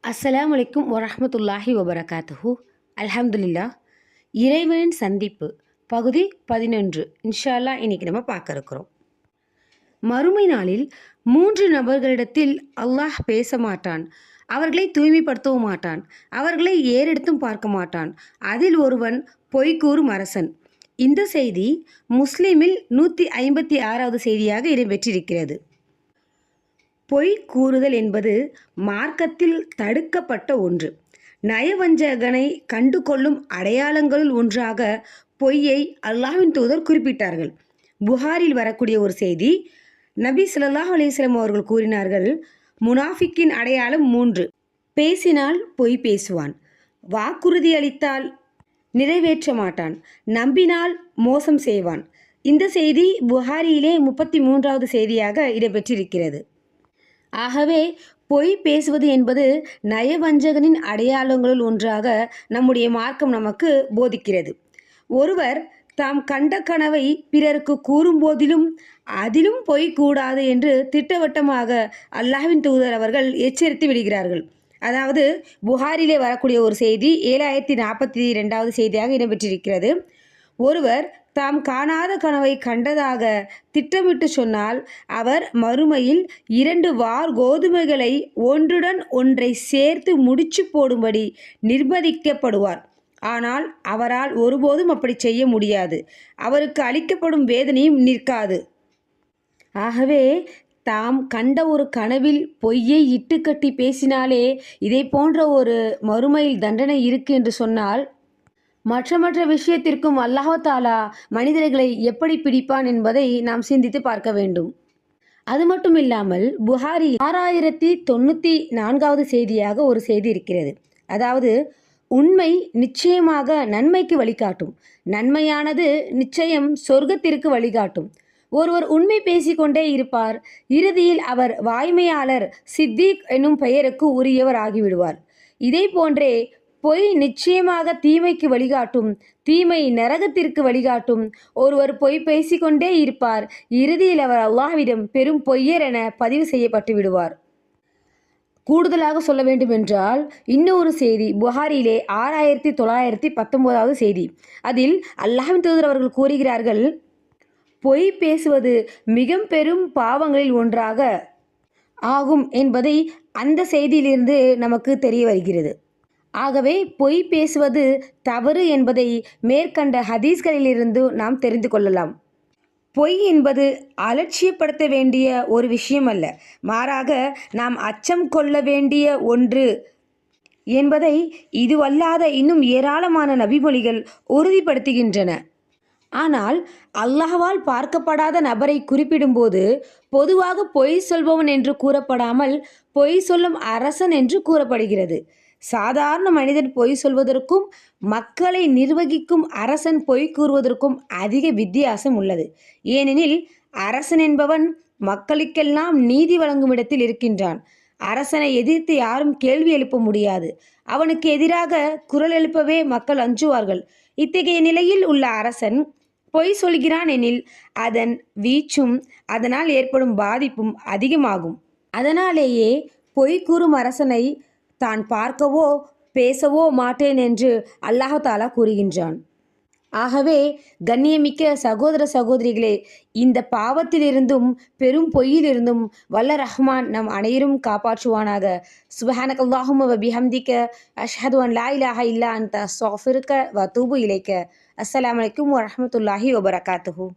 அஸ்ஸலாமு அலைக்கும் வரஹ்மத்துல்லாஹி வபரகாத்துஹு. அல்ஹம்துலில்லாஹ். இறைவனின் சந்திப்பு பகுதி 11 இன்ஷா அல்லாஹ் இன்னைக்கு நம்ம பார்க்க இருக்கிறோம். மறுமை நாளில் 3 நபர்களிடத்தில் அல்லாஹ் பேச மாட்டான், அவர்களை தூய்மைப்படுத்தவும் மாட்டான், அவர்களை ஏறெடுத்தும் பார்க்க மாட்டான். அதில் ஒருவன் பொய் கூறும் அரசன். இந்த செய்தி முஸ்லிமில் 156வது செய்தியாக இடம்பெற்றிருக்கிறது. பொய் கூறுதல் என்பது மார்க்கத்தில் தடுக்கப்பட்ட ஒன்று. நயவஞ்சகனை கண்டு கொள்ளும் அடையாளங்களுள் ஒன்றாக பொய்யை அல்லாஹ்வின் தூதர் குறிப்பிட்டார்கள். புகாரில் வரக்கூடிய ஒரு செய்தி, நபி ஸல்லல்லாஹு அலைஹி வஸல்லம் அவர்கள் கூறினார்கள், முனாஃபிக்கின் அடையாளம் 3. பேசினால் பொய் பேசுவான், வாக்குறுதி அளித்தால் நிறைவேற்ற மாட்டான், நம்பினால் மோசம் செய்வான். இந்த செய்தி புகாரியிலே 33வது செய்தியாக இடம்பெற்றிருக்கிறது. ஆகவே பொய் பேசுவது என்பது நயவஞ்சகனின் அடையாளங்களுள் ஒன்றாக நம்முடைய மார்க்கம் நமக்கு போதிக்கிறது. ஒருவர் தாம் கண்ட கனவை பிறருக்கு கூறும்போதிலும் அதிலும் பொய் கூடாது என்று திட்டவட்டமாக அல்லாஹ்வின் தூதர் அவர்கள் எச்சரித்து விடுகிறார்கள். அதாவது புகாரிலே வரக்கூடிய ஒரு செய்தி 7042வது செய்தியாக இடம்பெற்றிருக்கிறது. ஒருவர் தாம் காணாத கனவை கண்டதாக திட்டமிட்டு சொன்னால் அவர் மறுமையில் 2 வார் கோதுமைகளை ஒன்றுடன் ஒன்றை சேர்த்து முடிச்சு போடும்படி நிர்பந்திக்கப்படுவார். ஆனால் அவரால் ஒருபோதும் அப்படி செய்ய முடியாது. அவருக்கு அளிக்கப்படும் வேதனையும் நிற்காது. ஆகவே தாம் கண்ட ஒரு கனவில் பொய்யை இட்டுக்கட்டி பேசினாலே இதை போன்ற ஒரு மறுமையில் தண்டனை இருக்கு என்று சொன்னால், மற்ற விஷயத்திற்கும் அல்லாஹ் தஆலா மனிதர்களை எப்படி பிடிப்பான் என்பதை நாம் சிந்தித்து பார்க்க வேண்டும். அது மட்டும் இல்லாமல் புகாரி 6094வது செய்தியாக ஒரு செய்தி இருக்கிறது. அதாவது, உண்மை நிச்சயமாக நன்மைக்கு வழிகாட்டும், நன்மையானது நிச்சயம் சொர்க்கத்திற்கு வழிகாட்டும். ஒருவர் உண்மை பேசிக்கொண்டே இருப்பார், இறுதியில் அவர் வாய்மையாளர் சித்திக் என்னும் பெயருக்கு உரியவர் ஆகிவிடுவார். இதே போன்றே பொய் நிச்சயமாக தீமைக்கு வழிகாட்டும், தீமை நரகத்திற்கு வழிகாட்டும். ஒருவர் பொய் பேசிக்கொண்டே இருப்பார், இறுதியில் அவர் அல்லாஹ்விடம் பெரும் பொய்யர் என பதிவு செய்யப்பட்டு விடுவார். கூடுதலாக சொல்ல வேண்டுமென்றால் இன்னொரு செய்தி புகாரியிலே 6919வது செய்தி. அதில் அல்லாஹ்வின் தூதர் அவர்கள் கூறுகிறார்கள், பொய் பேசுவது மிக பெரும் பாவங்களில் ஒன்றாக ஆகும் என்பதை அந்த செய்தியிலிருந்து நமக்கு தெரிய வருகிறது. ஆகவே பொய் பேசுவது தவறு என்பதை மேற்கண்ட ஹதீஸ்களிலிருந்து நாம் தெரிந்து கொள்ளலாம். பொய் என்பது அலட்சியப்படுத்த வேண்டிய ஒரு விஷயம் அல்ல, மாறாக நாம் அச்சம் கொள்ள வேண்டிய ஒன்று என்பதை இதுவல்லாத இன்னும் ஏராளமான நபிமொழிகள் உறுதிப்படுத்துகின்றன. ஆனால் அல்லாஹ்வால் பார்க்கப்படாத நபரை குறிப்பிடும்போது பொதுவாக பொய் சொல்பவன் என்று கூறப்படாமல் பொய் சொல்லும் அரசன் என்று கூறப்படுகிறது. சாதாரண மனிதன் பொய் சொல்வதற்கும் மக்களை நிர்வகிக்கும் அரசன் பொய் கூறுவதற்கும் அதிக வித்தியாசம் உள்ளது. ஏனெனில் அரசன் என்பவன் மக்களுக்கெல்லாம் நீதி வழங்கும் இடத்தில் இருக்கின்றான். அரசனை எதிர்த்து யாரும் கேள்வி எழுப்ப முடியாது. அவனுக்கு எதிராக குரல் எழுப்பவே மக்கள் அஞ்சுவார்கள். இத்தகைய நிலையில் உள்ள அரசன் பொய் சொல்கிறான் எனில் அதன் வீச்சும் அதனால் ஏற்படும் பாதிப்பும் அதிகமாகும். அதனாலேயே பொய் கூறும் அரசனை தான் பார்க்கவோ பேசவோ மாட்டேன் என்று அல்லாஹ் தஆலா கூறுகின்றான். ஆகவே கண்ணியமிக்க சகோதர சகோதரிகளே, இந்த பாவத்திலிருந்தும் பெரும் பொய்யிலிருந்தும் வல்ல ரஹ்மான் நம் அனைவரும் காப்பாற்றுவானாக. சுப்ஹானக்கல்லாஹும்ம வ பிஹம்திக அஷ்ஹது அன் லா இலாஹ இல்லா அன்த அஸ்தக்ஃபிருக வ அத்தூபு இலைக. அஸ்ஸலாமு அலைக்கும் வரஹ்மத்துல்லாஹி வபரகாத்துஹு.